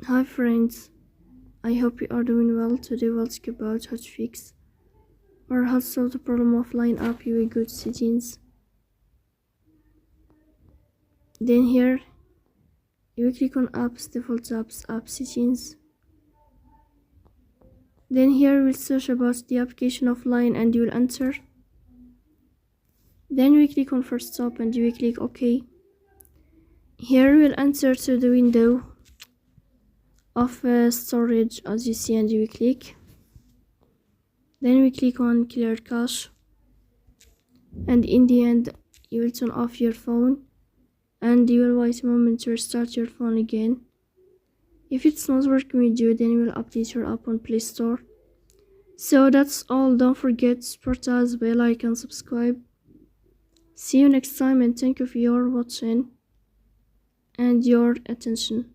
Hi friends, I hope you are doing well. Today we'll talk about how to fix or how to solve the problem of line up your good settings. Then here you will click on apps, default apps, app settings. Then here we'll search about the application of line and you will enter. Then we click on first stop and you will click OK. Here we'll enter to the window of storage as you see and you will click. Then we click on clear cache, and in the end you will turn off your phone and you will wait a moment to restart your phone again. If it's not working with you, then you will update your app on Play Store. So that's all. Don't forget to support us, bell icon, subscribe. See you next time and thank you for your watching and your attention.